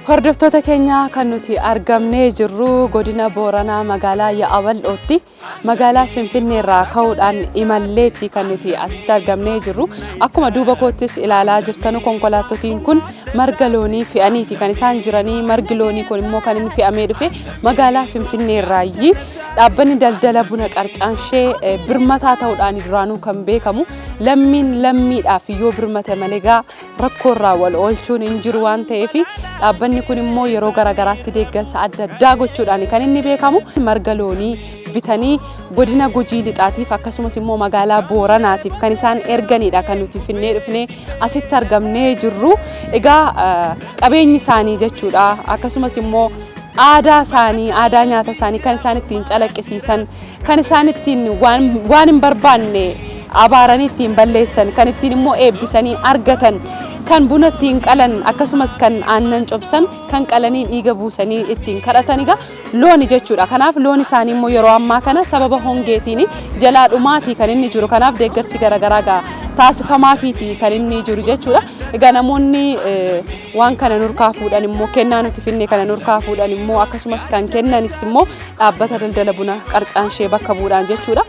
Hordoftoota keenya kan nuti argamnee jirru godina Booranaa magaalaa Yaa'awal'ootti magaalaa Finfinnee irraa ka'uudhaan imalleetii kan nuti asitti argamnee jirru. Akkuma duuba koottis ilaalaa jirtanu konkolaattootiin kun marga loonii fe'aniiti kan isaan jiranii. Margi loonii kun immoo kan inni fe'amee dhufe magaalaa Finfinnee irraayi. Dhaabbanni daldala buna qarcaanshee birmataa ta'uudhaan duraanuu kan beekamu lammiidhaaf yoo birmate malee rakkoo irraa wal oolchuun hin jiru waan ta'eef dhaabbanni kun immoo yeroo garaagaraatti deeggarsa adda addaa gochuudhaan kan inni beekamu. Marga loonii bitanii godina Gujii Lixaatiif akkasumas immoo magaalaa Booranaatiif kan isaan erganidha kan nuti Finfinnee dhufnee asitti argamnee jirru. Egaa qabeenyi isaanii jechuudha akkasumas immoo aadaa isaanii aadaa nyaata isaanii kan isaan ittiin calaqqisiisan kan isaan ittiin waan hin barbaanne abaaranii ittiin balleessan kan ittiin immoo eebbisanii argatan kan buna ittiin qalan akkasumas kan aannan cobsan kan qalanii dhiiga buusanii ittiin kadhataniga looni jechuudha. Kanaaf loon isaanii immoo yeroo ammaa kana sababa hongeetiin jalaa dhumaatii kan inni jiru. Kanaaf deeggarsi garaagaraa taasifamaafiiti kan inni jiru jechuudha. Egaa namoonni waan kana nurkaa fuudhan immoo kennaa nuti finne kana nurkaa fuudhan immoo akkasumas kan kennanis immoo dhaabbata daldala buna qarcaanshee bakka bu'uudhaan jechuudha.